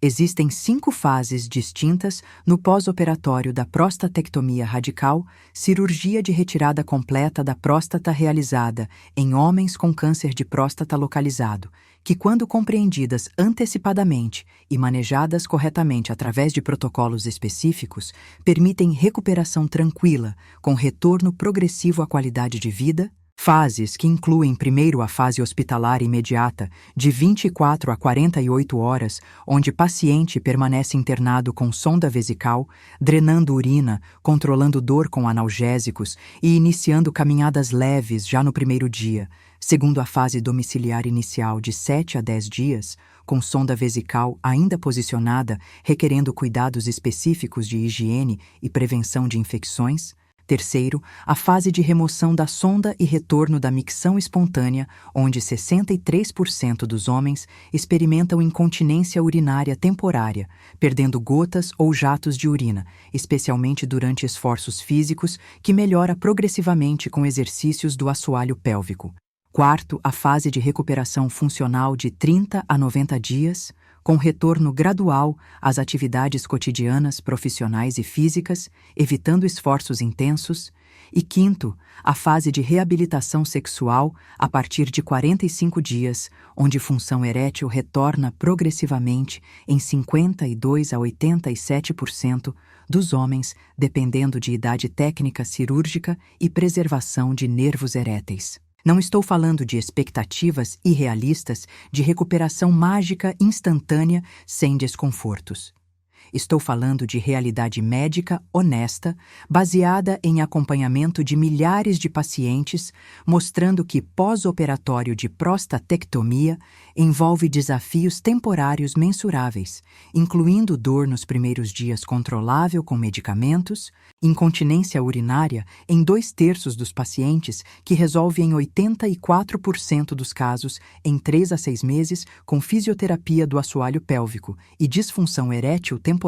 Existem 5 fases distintas no pós-operatório da prostatectomia radical, cirurgia de retirada completa da próstata realizada em homens com câncer de próstata localizado, que, quando compreendidas antecipadamente e manejadas corretamente através de protocolos específicos, permitem recuperação tranquila, com retorno progressivo à qualidade de vida. Fases que incluem primeiro a fase hospitalar imediata, de 24 a 48 horas, onde paciente permanece internado com sonda vesical, drenando urina, controlando dor com analgésicos e iniciando caminhadas leves já no primeiro dia. Segundo a fase domiciliar inicial de 7 a 10 dias, com sonda vesical ainda posicionada, requerendo cuidados específicos de higiene e prevenção de infecções. Terceiro, a fase de remoção da sonda e retorno da micção espontânea, onde 63% dos homens experimentam incontinência urinária temporária, perdendo gotas ou jatos de urina, especialmente durante esforços físicos, que melhora progressivamente com exercícios do assoalho pélvico. Quarto, a fase de recuperação funcional de 30 a 90 dias, com retorno gradual às atividades cotidianas, profissionais e físicas, evitando esforços intensos. E quinto, a fase de reabilitação sexual a partir de 45 dias, onde função erétil retorna progressivamente em 52 a 87% dos homens, dependendo de idade técnica cirúrgica e preservação de nervos eréteis. Não estou falando de expectativas irrealistas de recuperação mágica instantânea sem desconfortos. Estou falando de realidade médica honesta, baseada em acompanhamento de milhares de pacientes, mostrando que pós-operatório de prostatectomia envolve desafios temporários mensuráveis, incluindo dor nos primeiros dias controlável com medicamentos, incontinência urinária em 2/3 dos pacientes, que resolve em 84% dos casos em 3 a 6 meses com fisioterapia do assoalho pélvico, e disfunção erétil temporária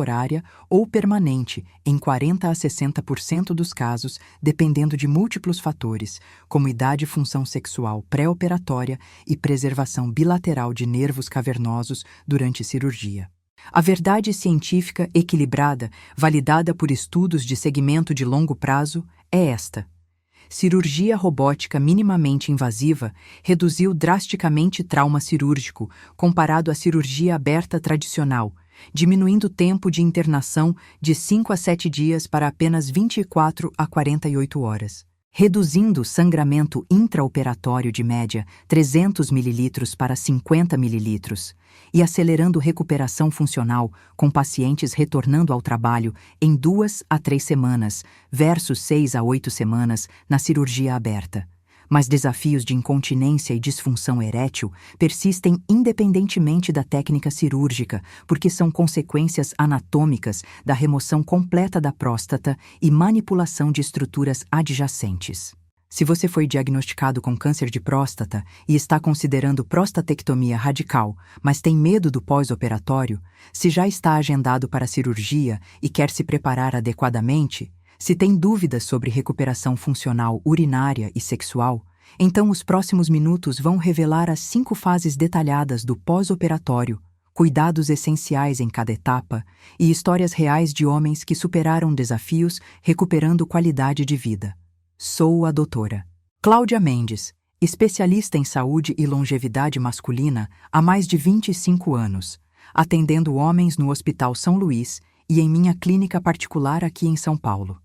ou permanente em 40 a 60% dos casos, dependendo de múltiplos fatores, como idade e função sexual pré-operatória e preservação bilateral de nervos cavernosos durante cirurgia. A verdade científica equilibrada, validada por estudos de segmento de longo prazo, é esta: cirurgia robótica minimamente invasiva reduziu drasticamente trauma cirúrgico comparado à cirurgia aberta tradicional, diminuindo o tempo de internação de 5 a 7 dias para apenas 24 a 48 horas. Reduzindo o sangramento intraoperatório de média 300 ml para 50 ml e acelerando recuperação funcional com pacientes retornando ao trabalho em 2 a 3 semanas versus 6 a 8 semanas na cirurgia aberta. Mas desafios de incontinência e disfunção erétil persistem independentemente da técnica cirúrgica, porque são consequências anatômicas da remoção completa da próstata e manipulação de estruturas adjacentes. Se você foi diagnosticado com câncer de próstata e está considerando prostatectomia radical, mas tem medo do pós-operatório, se já está agendado para a cirurgia e quer se preparar adequadamente, se tem dúvidas sobre recuperação funcional urinária e sexual, então os próximos minutos vão revelar as 5 fases detalhadas do pós-operatório, cuidados essenciais em cada etapa e histórias reais de homens que superaram desafios recuperando qualidade de vida. Sou a doutora Cláudia Mendes, especialista em saúde e longevidade masculina há mais de 25 anos, atendendo homens no Hospital São Luís e em minha clínica particular aqui em São Paulo.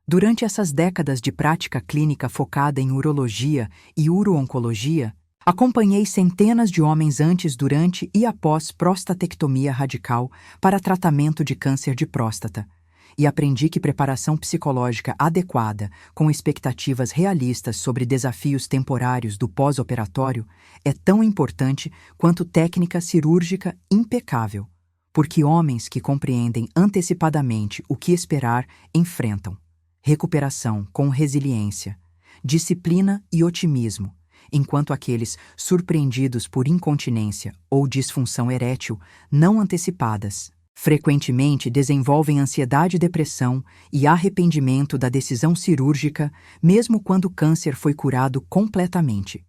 Durante essas décadas de prática clínica focada em urologia e uro-oncologia, acompanhei centenas de homens antes, durante e após prostatectomia radical para tratamento de câncer de próstata, e aprendi que preparação psicológica adequada, com expectativas realistas sobre desafios temporários do pós-operatório, é tão importante quanto técnica cirúrgica impecável, porque homens que compreendem antecipadamente o que esperar enfrentam recuperação com resiliência, disciplina e otimismo, enquanto aqueles surpreendidos por incontinência ou disfunção erétil não antecipadas frequentemente desenvolvem ansiedade, depressão e arrependimento da decisão cirúrgica, mesmo quando o câncer foi curado completamente.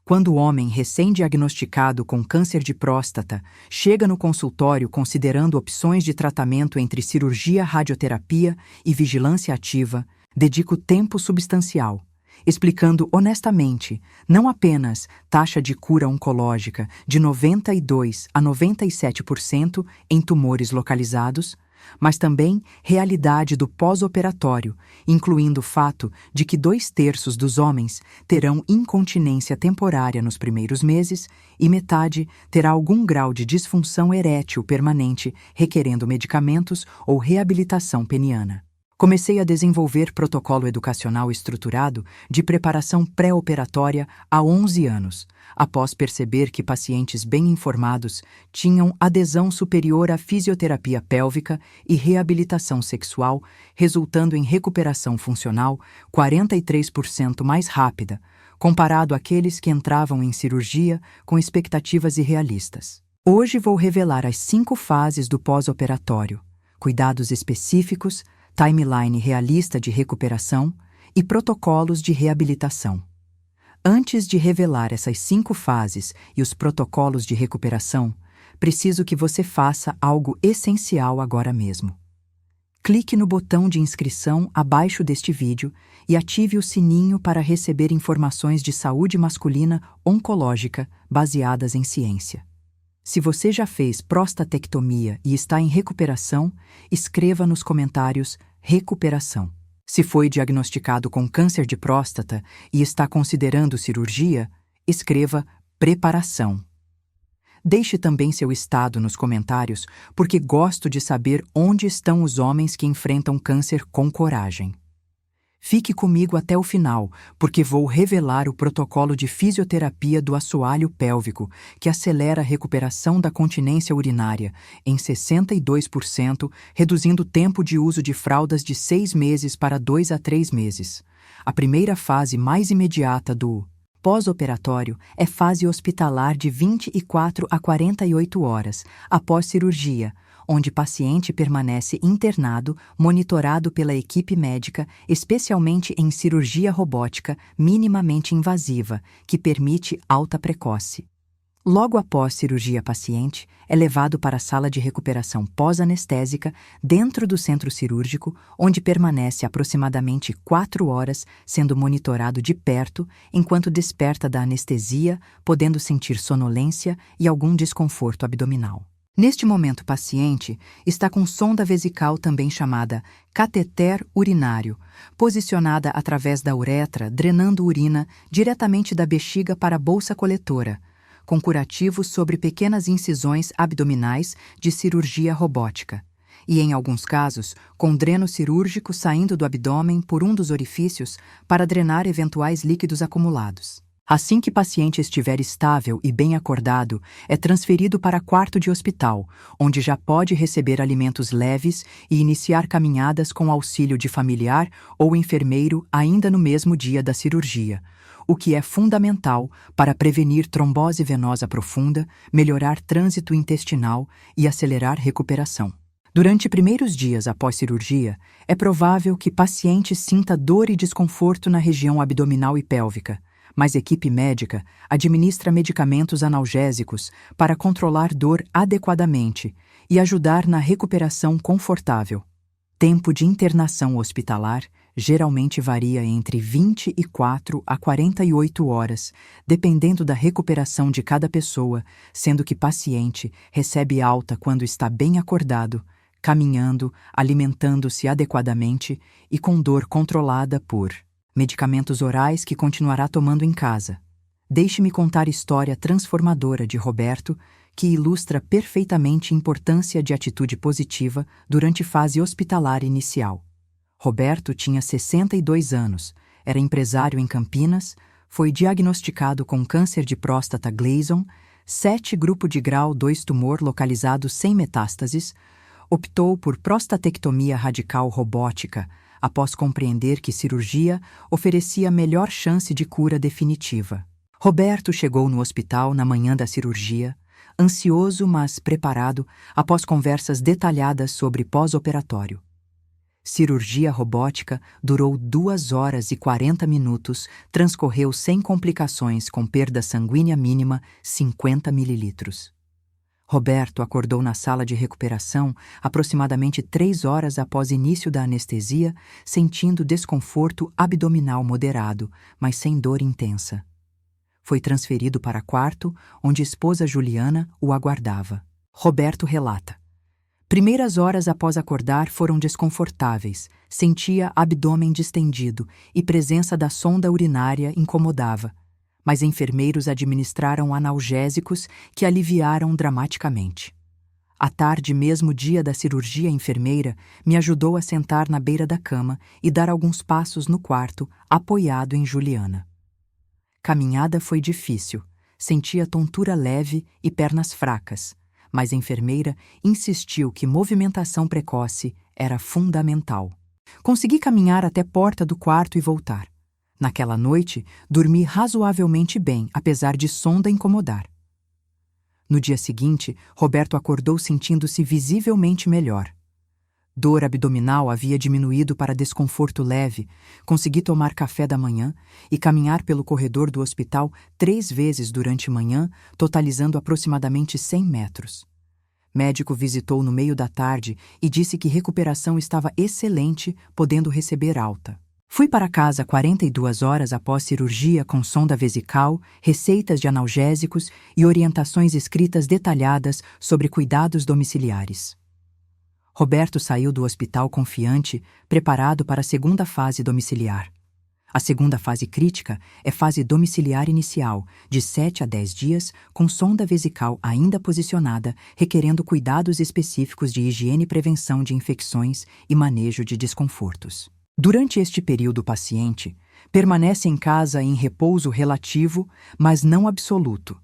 Quando o homem recém-diagnosticado com câncer de próstata chega no consultório considerando opções de tratamento entre cirurgia, radioterapia e vigilância ativa, dedico tempo substancial, explicando honestamente não apenas taxa de cura oncológica de 92 a 97% em tumores localizados, mas também realidade do pós-operatório, incluindo o fato de que 2/3 dos homens terão incontinência temporária nos primeiros meses e metade terá algum grau de disfunção erétil permanente, requerendo medicamentos ou reabilitação peniana. Comecei a desenvolver protocolo educacional estruturado de preparação pré-operatória há 11 anos, após perceber que pacientes bem informados tinham adesão superior à fisioterapia pélvica e reabilitação sexual, resultando em recuperação funcional 43% mais rápida, comparado àqueles que entravam em cirurgia com expectativas irrealistas. Hoje vou revelar as 5 fases do pós-operatório, cuidados específicos, timeline realista de recuperação e protocolos de reabilitação. Antes de revelar essas 5 fases e os protocolos de recuperação, preciso que você faça algo essencial agora mesmo. Clique no botão de inscrição abaixo deste vídeo e ative o sininho para receber informações de saúde masculina oncológica baseadas em ciência. Se você já fez prostatectomia e está em recuperação, escreva nos comentários recuperação. Se foi diagnosticado com câncer de próstata e está considerando cirurgia, escreva preparação. Deixe também seu estado nos comentários, porque gosto de saber onde estão os homens que enfrentam câncer com coragem. Fique comigo até o final, porque vou revelar o protocolo de fisioterapia do assoalho pélvico, que acelera a recuperação da continência urinária em 62%, reduzindo o tempo de uso de fraldas de 6 meses para 2 a 3 meses. A primeira fase mais imediata do pós-operatório é fase hospitalar de 24 a 48 horas após cirurgia, onde o paciente permanece internado, monitorado pela equipe médica, especialmente em cirurgia robótica minimamente invasiva, que permite alta precoce. Logo após cirurgia, paciente é levado para a sala de recuperação pós-anestésica dentro do centro cirúrgico, onde permanece aproximadamente 4 horas, sendo monitorado de perto enquanto desperta da anestesia, podendo sentir sonolência e algum desconforto abdominal. Neste momento, o paciente está com sonda vesical, também chamada cateter urinário, posicionada através da uretra, drenando urina diretamente da bexiga para a bolsa coletora, com curativos sobre pequenas incisões abdominais de cirurgia robótica, e, em alguns casos, com dreno cirúrgico saindo do abdômen por um dos orifícios para drenar eventuais líquidos acumulados. Assim que o paciente estiver estável e bem acordado, é transferido para quarto de hospital, onde já pode receber alimentos leves e iniciar caminhadas com auxílio de familiar ou enfermeiro ainda no mesmo dia da cirurgia, o que é fundamental para prevenir trombose venosa profunda, melhorar trânsito intestinal e acelerar recuperação. Durante primeiros dias após cirurgia, é provável que o paciente sinta dor e desconforto na região abdominal e pélvica, mas a equipe médica administra medicamentos analgésicos para controlar dor adequadamente e ajudar na recuperação confortável. Tempo de internação hospitalar geralmente varia entre 24 a 48 horas, dependendo da recuperação de cada pessoa, sendo que o paciente recebe alta quando está bem acordado, caminhando, alimentando-se adequadamente e com dor controlada por medicamentos orais que continuará tomando em casa. Deixe-me contar a história transformadora de Roberto, que ilustra perfeitamente a importância de atitude positiva durante a fase hospitalar inicial. Roberto tinha 62 anos, era empresário em Campinas, foi diagnosticado com câncer de próstata Gleason, 7 grupo de grau 2 tumor localizado sem metástases, optou por prostatectomia radical robótica, após compreender que cirurgia oferecia melhor chance de cura definitiva. Roberto chegou no hospital na manhã da cirurgia, ansioso mas preparado após conversas detalhadas sobre pós-operatório. Cirurgia robótica durou 2 horas e 40 minutos, transcorreu sem complicações com perda sanguínea mínima 50 mililitros. Roberto acordou na sala de recuperação aproximadamente 3 horas após início da anestesia, sentindo desconforto abdominal moderado, mas sem dor intensa. Foi transferido para quarto, onde esposa Juliana o aguardava. Roberto relata: primeiras horas após acordar foram desconfortáveis, sentia abdômen distendido e presença da sonda urinária incomodava, mas enfermeiros administraram analgésicos que aliviaram dramaticamente. À tarde, mesmo dia da cirurgia, a enfermeira me ajudou a sentar na beira da cama e dar alguns passos no quarto, apoiado em Juliana. Caminhada foi difícil, sentia tontura leve e pernas fracas, mas a enfermeira insistiu que movimentação precoce era fundamental. Consegui caminhar até a porta do quarto e voltar. Naquela noite, dormi razoavelmente bem, apesar de sonda incomodar. No dia seguinte, Roberto acordou sentindo-se visivelmente melhor. Dor abdominal havia diminuído para desconforto leve, consegui tomar café da manhã e caminhar pelo corredor do hospital 3 vezes durante a manhã, totalizando aproximadamente 100 metros. Médico visitou no meio da tarde e disse que recuperação estava excelente, podendo receber alta. Fui para casa 42 horas após cirurgia com sonda vesical, receitas de analgésicos e orientações escritas detalhadas sobre cuidados domiciliares. Roberto saiu do hospital confiante, preparado para a segunda fase domiciliar. A segunda fase crítica é fase domiciliar inicial, de 7 a 10 dias, com sonda vesical ainda posicionada, requerendo cuidados específicos de higiene e prevenção de infecções e manejo de desconfortos. Durante este período, o paciente permanece em casa em repouso relativo, mas não absoluto,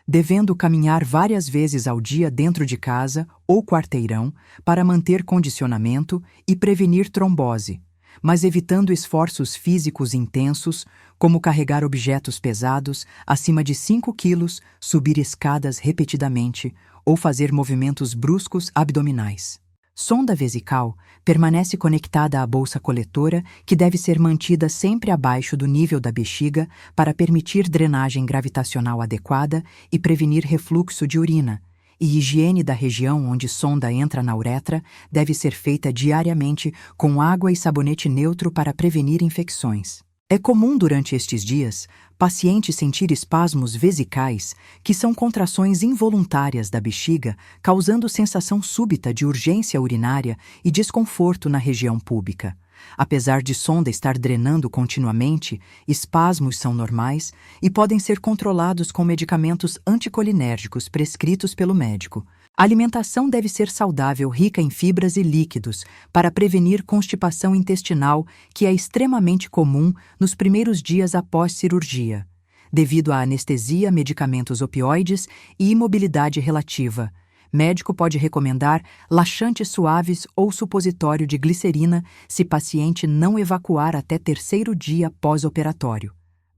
devendo caminhar várias vezes ao dia dentro de casa ou quarteirão para manter condicionamento e prevenir trombose, mas evitando esforços físicos intensos, como carregar objetos pesados acima de 5 quilos, subir escadas repetidamente ou fazer movimentos bruscos abdominais. Sonda vesical permanece conectada à bolsa coletora, que deve ser mantida sempre abaixo do nível da bexiga para permitir drenagem gravitacional adequada e prevenir refluxo de urina, e higiene da região onde sonda entra na uretra deve ser feita diariamente com água e sabonete neutro para prevenir infecções. É comum durante estes dias paciente sentir espasmos vesicais, que são contrações involuntárias da bexiga, causando sensação súbita de urgência urinária e desconforto na região púbica. Apesar de sonda estar drenando continuamente, espasmos são normais e podem ser controlados com medicamentos anticolinérgicos prescritos pelo médico. A alimentação deve ser saudável, rica em fibras e líquidos, para prevenir constipação intestinal, que é extremamente comum nos primeiros dias após cirurgia, devido à anestesia, medicamentos opioides e imobilidade relativa. Médico pode recomendar laxantes suaves ou supositório de glicerina se paciente não evacuar até 3º dia pós-operatório.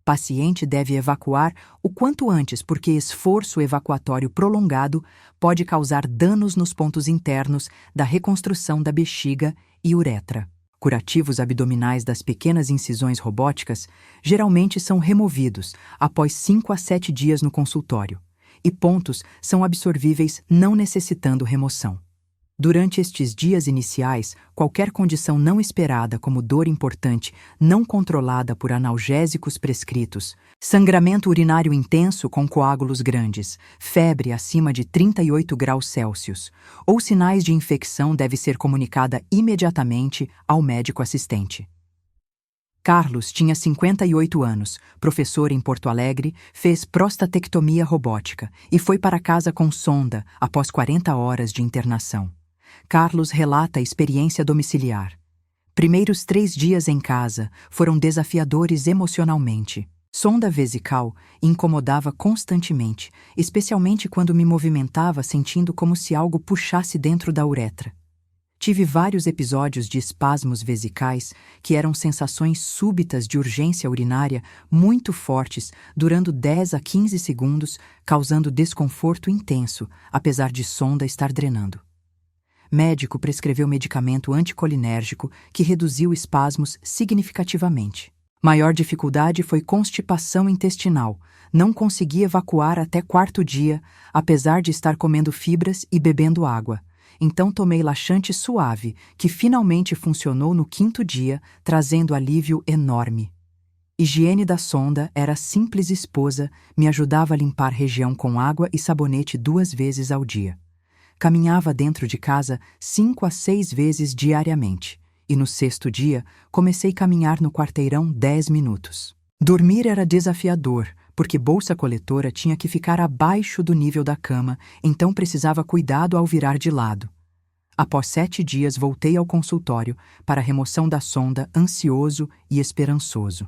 Paciente deve evacuar o quanto antes, porque esforço evacuatório prolongado pode causar danos nos pontos internos da reconstrução da bexiga e uretra. Curativos abdominais das pequenas incisões robóticas geralmente são removidos após 5 a 7 dias no consultório, e pontos são absorvíveis não necessitando remoção. Durante estes dias iniciais, qualquer condição não esperada, como dor importante não controlada por analgésicos prescritos, sangramento urinário intenso com coágulos grandes, febre acima de 38 graus Celsius, ou sinais de infecção deve ser comunicada imediatamente ao médico assistente. Carlos tinha 58 anos, professor em Porto Alegre, fez prostatectomia robótica e foi para casa com sonda após 40 horas de internação. Carlos relata a experiência domiciliar. Primeiros 3 dias em casa foram desafiadores emocionalmente. Sonda vesical incomodava constantemente, especialmente quando me movimentava sentindo como se algo puxasse dentro da uretra. Tive vários episódios de espasmos vesicais, que eram sensações súbitas de urgência urinária muito fortes, durando 10 a 15 segundos, causando desconforto intenso, apesar de sonda estar drenando. Médico prescreveu medicamento anticolinérgico que reduziu espasmos significativamente. Maior dificuldade foi constipação intestinal. Não consegui evacuar até quarto dia, apesar de estar comendo fibras e bebendo água. Então tomei laxante suave, que finalmente funcionou no quinto dia, trazendo alívio enorme. Higiene da sonda era simples esposa, me ajudava a limpar região com água e sabonete 2 vezes ao dia. Caminhava dentro de casa 5 a 6 vezes diariamente, e no sexto dia comecei a caminhar no quarteirão 10 minutos. Dormir era desafiador, porque bolsa coletora tinha que ficar abaixo do nível da cama, então precisava cuidado ao virar de lado. Após 7 dias voltei ao consultório para a remoção da sonda, ansioso e esperançoso.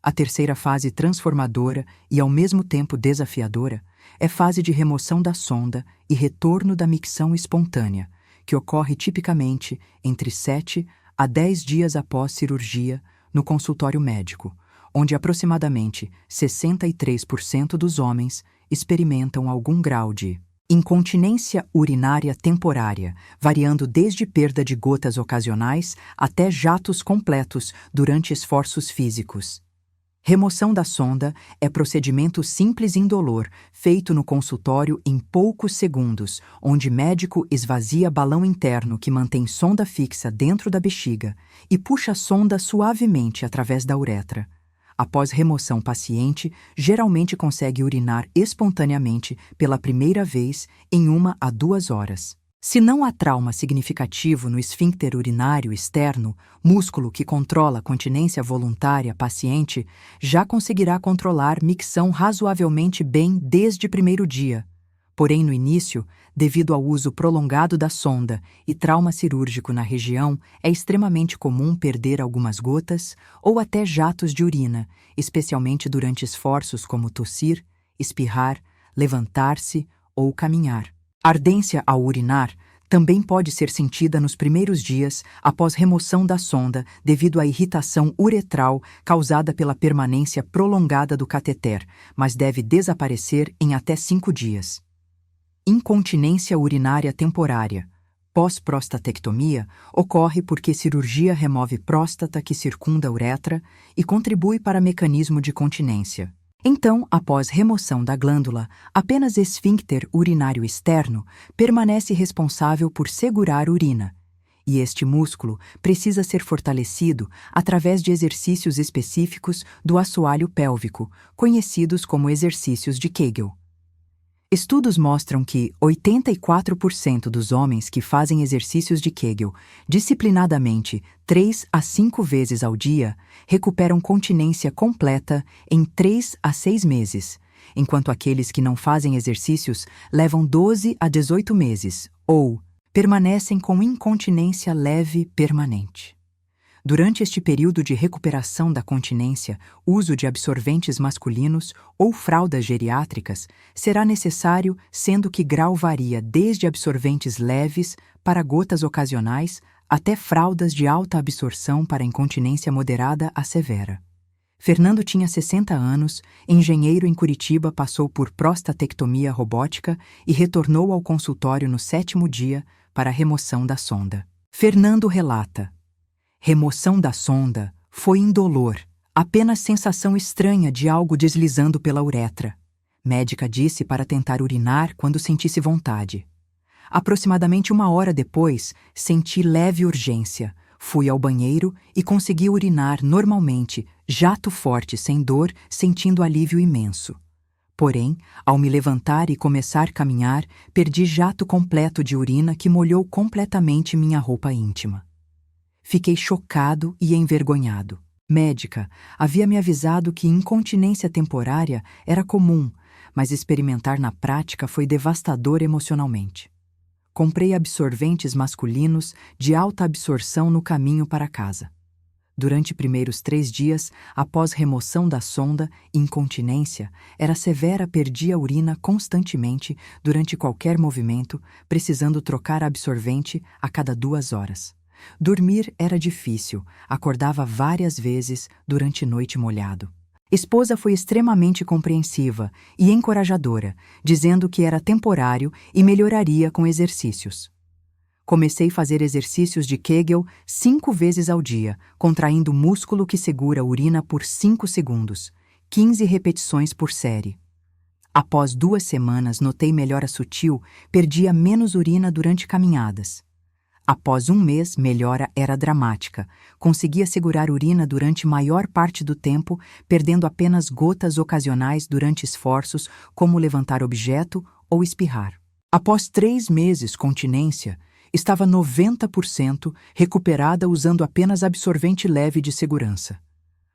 A terceira fase transformadora e ao mesmo tempo desafiadora é fase de remoção da sonda e retorno da micção espontânea, que ocorre tipicamente entre 7 a 10 dias após cirurgia no consultório médico, onde aproximadamente 63% dos homens experimentam algum grau de incontinência urinária temporária, variando desde perda de gotas ocasionais até jatos completos durante esforços físicos. Remoção da sonda é procedimento simples e indolor, feito no consultório em poucos segundos, onde médico esvazia balão interno que mantém sonda fixa dentro da bexiga e puxa a sonda suavemente através da uretra. Após remoção, paciente geralmente consegue urinar espontaneamente pela primeira vez em 1 a 2 horas. Se não há trauma significativo no esfíncter urinário externo, músculo que controla a continência voluntária paciente, já conseguirá controlar micção razoavelmente bem desde o primeiro dia. Porém, no início, devido ao uso prolongado da sonda e trauma cirúrgico na região, é extremamente comum perder algumas gotas ou até jatos de urina, especialmente durante esforços como tossir, espirrar, levantar-se ou caminhar. Ardência ao urinar também pode ser sentida nos primeiros dias após remoção da sonda devido à irritação uretral causada pela permanência prolongada do cateter, mas deve desaparecer em até 5 dias. Incontinência urinária temporária. Pós-prostatectomia ocorre porque cirurgia remove próstata que circunda a uretra e contribui para mecanismo de continência. Então, após remoção da glândula, apenas esfíncter urinário externo permanece responsável por segurar urina. E este músculo precisa ser fortalecido através de exercícios específicos do assoalho pélvico, conhecidos como exercícios de Kegel. Estudos mostram que 84% dos homens que fazem exercícios de Kegel disciplinadamente 3 a 5 vezes ao dia recuperam continência completa em 3 a 6 meses, enquanto aqueles que não fazem exercícios levam 12 a 18 meses ou permanecem com incontinência leve permanente. Durante este período de recuperação da continência, uso de absorventes masculinos ou fraldas geriátricas será necessário, sendo que grau varia desde absorventes leves para gotas ocasionais até fraldas de alta absorção para incontinência moderada a severa. Fernando tinha 60 anos, engenheiro em Curitiba, passou por prostatectomia robótica e retornou ao consultório no 7º dia para a remoção da sonda. Fernando relata: remoção da sonda foi indolor, apenas sensação estranha de algo deslizando pela uretra. Médica disse para tentar urinar quando sentisse vontade. Aproximadamente 1 hora depois, senti leve urgência. Fui ao banheiro e consegui urinar normalmente, jato forte, sem dor, sentindo alívio imenso. Porém, ao me levantar e começar a caminhar, perdi jato completo de urina que molhou completamente minha roupa íntima. Fiquei chocado e envergonhado. Médica havia me avisado que incontinência temporária era comum, mas experimentar na prática foi devastador emocionalmente. Comprei absorventes masculinos de alta absorção no caminho para casa. Durante primeiros 3 dias, após remoção da sonda, incontinência era severa, perdia urina constantemente durante qualquer movimento, precisando trocar absorvente a cada 2 horas. Dormir era difícil, acordava várias vezes durante noite molhado. Esposa foi extremamente compreensiva e encorajadora, dizendo que era temporário e melhoraria com exercícios. Comecei a fazer exercícios de Kegel 5 vezes ao dia, contraindo o músculo que segura a urina por 5 segundos, 15 repetições por série. Após 2 semanas, notei melhora sutil, perdia menos urina durante caminhadas. Após 1 mês, melhora era dramática. Conseguia segurar urina durante maior parte do tempo, perdendo apenas gotas ocasionais durante esforços, como levantar objeto ou espirrar. Após 3 meses, continência, estava 90% recuperada usando apenas absorvente leve de segurança.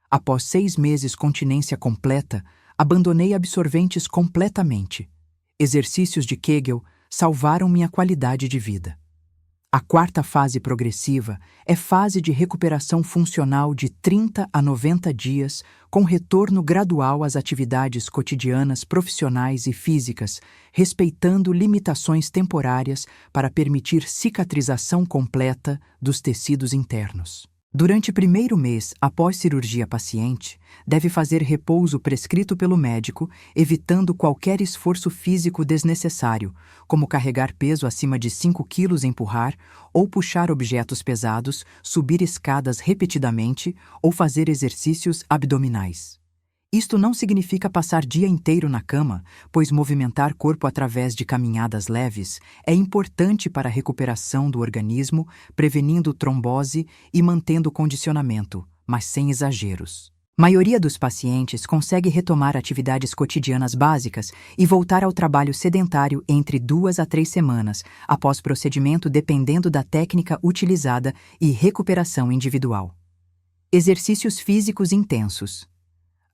Após 6 meses, continência completa, abandonei absorventes completamente. Exercícios de Kegel salvaram minha qualidade de vida. A 4ª fase progressiva é fase de recuperação funcional de 30 a 90 dias, com retorno gradual às atividades cotidianas, profissionais e físicas, respeitando limitações temporárias para permitir cicatrização completa dos tecidos internos. Durante o 1º mês após cirurgia, paciente deve fazer repouso prescrito pelo médico, evitando qualquer esforço físico desnecessário, como carregar peso acima de 5 kg, empurrar ou puxar objetos pesados, subir escadas repetidamente ou fazer exercícios abdominais. Isto não significa passar dia inteiro na cama, pois movimentar corpo através de caminhadas leves é importante para a recuperação do organismo, prevenindo trombose e mantendo o condicionamento, mas sem exageros. Maioria dos pacientes consegue retomar atividades cotidianas básicas e voltar ao trabalho sedentário entre 2 a 3 semanas após procedimento, dependendo da técnica utilizada e recuperação individual. Exercícios físicos intensos.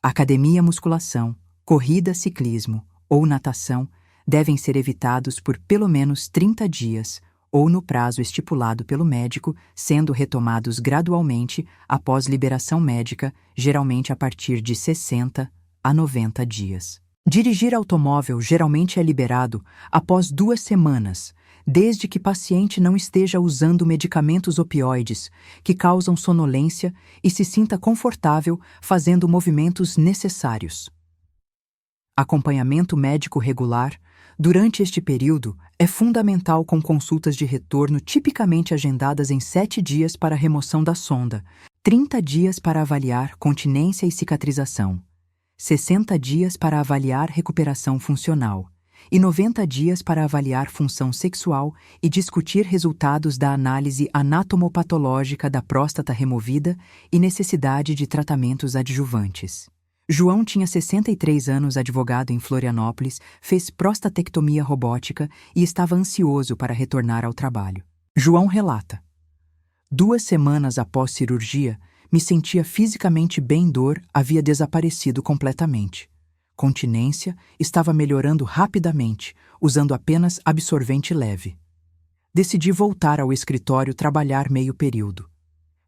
Academia, musculação, corrida, ciclismo ou natação devem ser evitados por pelo menos 30 dias ou no prazo estipulado pelo médico, sendo retomados gradualmente após liberação médica, geralmente a partir de 60 a 90 dias. Dirigir automóvel geralmente é liberado após 2 semanas, desde que paciente não esteja usando medicamentos opioides que causam sonolência e se sinta confortável fazendo movimentos necessários. Acompanhamento médico regular durante este período é fundamental, com consultas de retorno tipicamente agendadas em 7 dias para a remoção da sonda, 30 dias para avaliar continência e cicatrização, 60 dias para avaliar recuperação funcional e 90 dias para avaliar função sexual e discutir resultados da análise anatomopatológica da próstata removida e necessidade de tratamentos adjuvantes. João tinha 63 anos, advogado em Florianópolis, fez prostatectomia robótica e estava ansioso para retornar ao trabalho. João relata: 2 semanas após cirurgia, me sentia fisicamente bem, dor havia desaparecido completamente. Continência estava melhorando rapidamente, usando apenas absorvente leve. Decidi voltar ao escritório trabalhar meio período.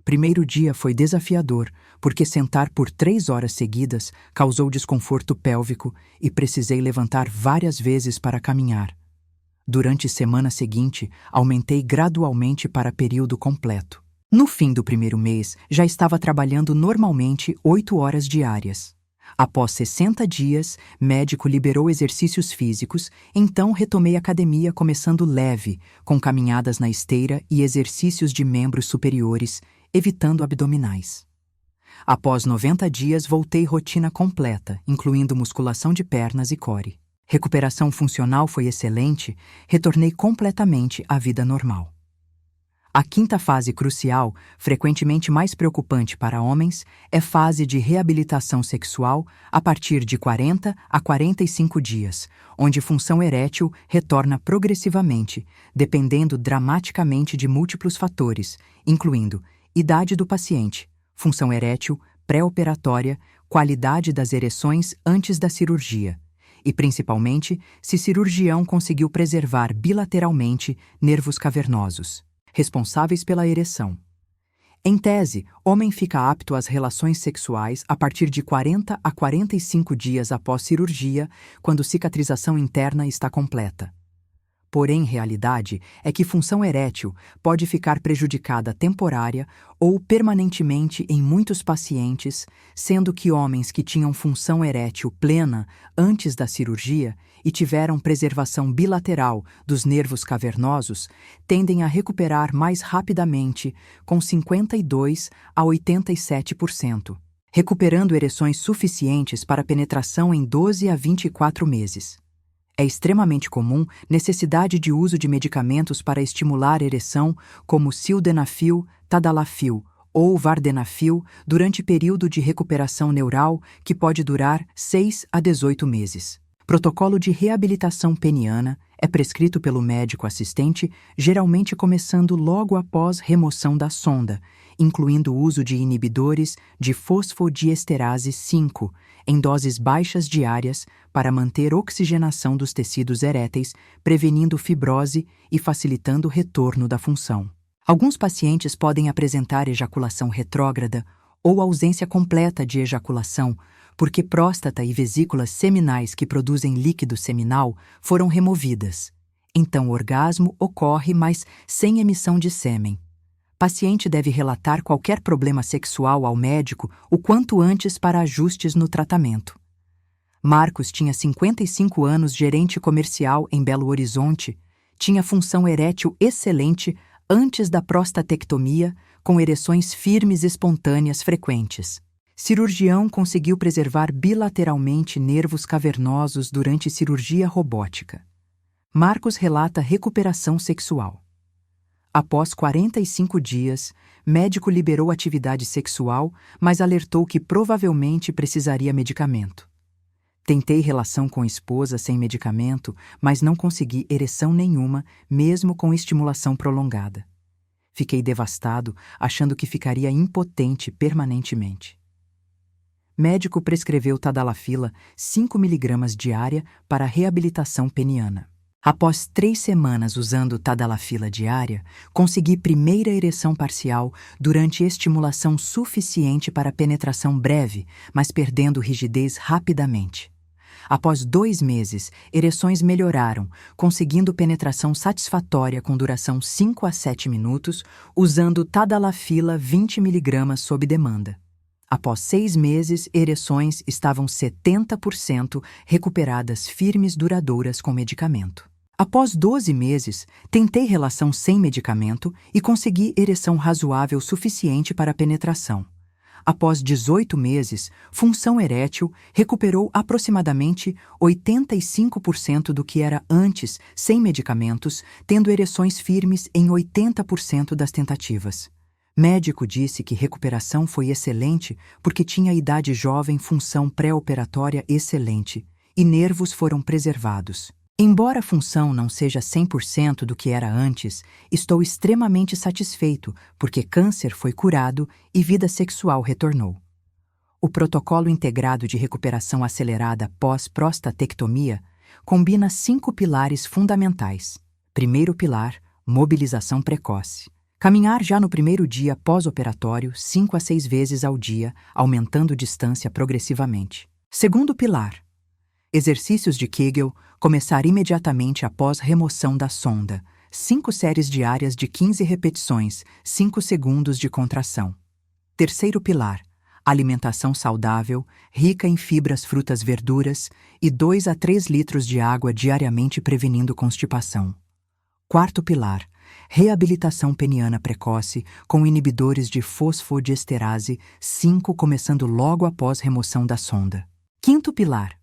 Primeiro dia foi desafiador, porque sentar por 3 horas seguidas causou desconforto pélvico e precisei levantar várias vezes para caminhar. Durante a semana seguinte, aumentei gradualmente para período completo. No fim do 1º mês, já estava trabalhando normalmente 8 horas diárias. Após 60 dias, médico liberou exercícios físicos, então retomei academia, começando leve, com caminhadas na esteira e exercícios de membros superiores, evitando abdominais. Após 90 dias, voltei rotina completa, incluindo musculação de pernas e core. Recuperação funcional foi excelente, retornei completamente à vida normal. A 5ª fase crucial, frequentemente mais preocupante para homens, é fase de reabilitação sexual a partir de 40 a 45 dias, onde função erétil retorna progressivamente, dependendo dramaticamente de múltiplos fatores, incluindo idade do paciente, função erétil, pré-operatória, qualidade das ereções antes da cirurgia e, principalmente, se cirurgião conseguiu preservar bilateralmente nervos cavernosos, responsáveis pela ereção. Em tese, homem fica apto às relações sexuais a partir de 40 a 45 dias após cirurgia, quando cicatrização interna está completa. Porém, realidade é que função erétil pode ficar prejudicada temporária ou permanentemente em muitos pacientes, sendo que homens que tinham função erétil plena antes da cirurgia e tiveram preservação bilateral dos nervos cavernosos tendem a recuperar mais rapidamente, com 52 a 87%, recuperando ereções suficientes para penetração em 12 a 24 meses. É extremamente comum necessidade de uso de medicamentos para estimular a ereção, como sildenafil, tadalafil ou vardenafil, durante período de recuperação neural que pode durar 6 a 18 meses. Protocolo de reabilitação peniana é prescrito pelo médico assistente, geralmente começando logo após remoção da sonda, incluindo o uso de inibidores de fosfodiesterase 5, em doses baixas diárias para manter oxigenação dos tecidos eréteis, prevenindo fibrose e facilitando o retorno da função. Alguns pacientes podem apresentar ejaculação retrógrada ou ausência completa de ejaculação, porque próstata e vesículas seminais que produzem líquido seminal foram removidas. Então o orgasmo ocorre, mas sem emissão de sêmen. Paciente deve relatar qualquer problema sexual ao médico o quanto antes para ajustes no tratamento. Marcos tinha 55 anos, gerente comercial em Belo Horizonte, tinha função erétil excelente antes da prostatectomia, com ereções firmes espontâneas frequentes. Cirurgião conseguiu preservar bilateralmente nervos cavernosos durante cirurgia robótica. Marcos relata recuperação sexual. Após 45 dias, médico liberou atividade sexual, mas alertou que provavelmente precisaria medicamento. Tentei relação com esposa sem medicamento, mas não consegui ereção nenhuma, mesmo com estimulação prolongada. Fiquei devastado, achando que ficaria impotente permanentemente. Médico prescreveu tadalafila 5 mg diária para reabilitação peniana. Após 3 semanas usando tadalafila diária, consegui primeira ereção parcial durante estimulação suficiente para penetração breve, mas perdendo rigidez rapidamente. Após 2 meses, ereções melhoraram, conseguindo penetração satisfatória com duração 5 a 7 minutos, usando tadalafila 20 mg sob demanda. Após 6 meses, ereções estavam 70% recuperadas firmes duradouras com medicamento. Após 12 meses, tentei relação sem medicamento e consegui ereção razoável suficiente para penetração. Após 18 meses, função erétil recuperou aproximadamente 85% do que era antes, sem medicamentos, tendo ereções firmes em 80% das tentativas. Médico disse que recuperação foi excelente porque tinha idade jovem, função pré-operatória excelente e nervos foram preservados. Embora a função não seja 100% do que era antes, estou extremamente satisfeito porque câncer foi curado e vida sexual retornou. O protocolo integrado de recuperação acelerada pós-prostatectomia combina 5 pilares fundamentais. Primeiro pilar, mobilização precoce. Caminhar já no primeiro dia pós-operatório 5 a 6 vezes ao dia, aumentando distância progressivamente. Segundo pilar, exercícios de Kegel, começar imediatamente após remoção da sonda. 5 séries diárias de 15 repetições, 5 segundos de contração. Terceiro pilar, alimentação saudável, rica em fibras, frutas, verduras e 2 a 3 litros de água diariamente prevenindo constipação. Quarto pilar, reabilitação peniana precoce com inibidores de fosfodiesterase 5 começando logo após remoção da sonda. Quinto pilar,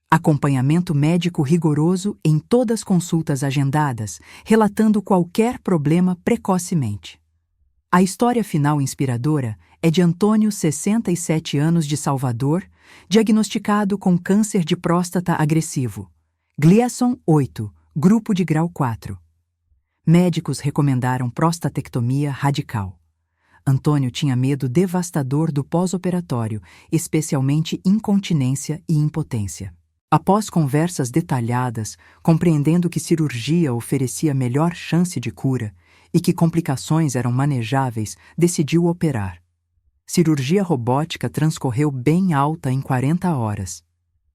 acompanhamento médico rigoroso em todas as consultas agendadas, relatando qualquer problema precocemente. A história final inspiradora é de Antônio, 67 anos, de Salvador, diagnosticado com câncer de próstata agressivo. Gleason 8, grupo de grau 4. Médicos recomendaram prostatectomia radical. Antônio tinha medo devastador do pós-operatório, especialmente incontinência e impotência. Após conversas detalhadas, compreendendo que cirurgia oferecia melhor chance de cura e que complicações eram manejáveis, decidiu operar. Cirurgia robótica transcorreu bem alta em 40 horas.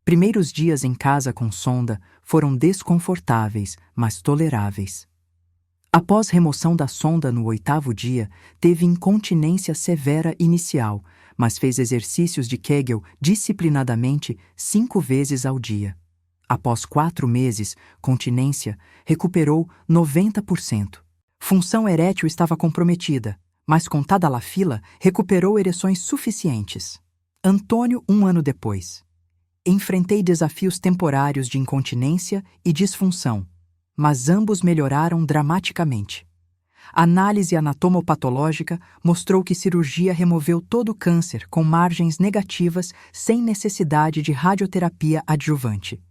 Primeiros dias em casa com sonda foram desconfortáveis, mas toleráveis. Após remoção da sonda no 8º dia, teve incontinência severa inicial, mas fez exercícios de Kegel disciplinadamente 5 vezes ao dia. Após 4 meses, continência recuperou 90%. Função erétil estava comprometida, mas com Tadalafila recuperou ereções suficientes. Antônio, 1 ano depois. Enfrentei desafios temporários de incontinência e disfunção, mas ambos melhoraram dramaticamente. A análise anatomopatológica mostrou que cirurgia removeu todo o câncer com margens negativas sem necessidade de radioterapia adjuvante.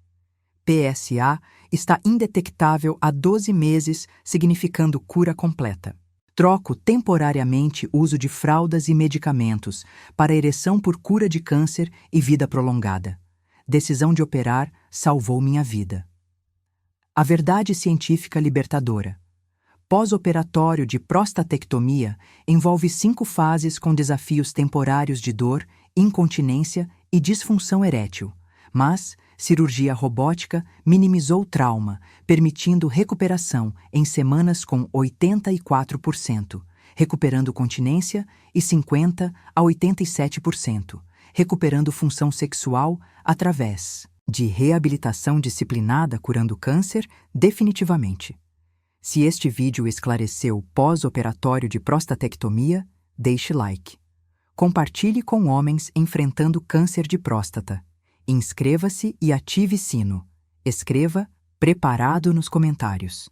PSA está indetectável há 12 meses, significando cura completa. Troco temporariamente uso de fraldas e medicamentos para ereção por cura de câncer e vida prolongada. Decisão de operar salvou minha vida. A verdade científica libertadora. Pós-operatório de prostatectomia envolve 5 fases com desafios temporários de dor, incontinência e disfunção erétil, mas cirurgia robótica minimizou o trauma, permitindo recuperação em semanas com 84%, recuperando continência e 50% a 87%, recuperando função sexual através de reabilitação disciplinada curando câncer definitivamente. Se este vídeo esclareceu pós-operatório de prostatectomia, deixe like. Compartilhe com homens enfrentando câncer de próstata. Inscreva-se e ative sino. Escreva "preparado" nos comentários.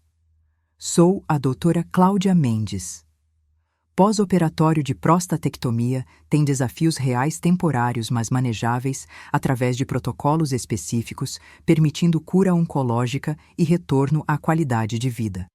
Sou a doutora Cláudia Mendes. Pós-operatório de prostatectomia tem desafios reais temporários, mas manejáveis através de protocolos específicos, permitindo cura oncológica e retorno à qualidade de vida.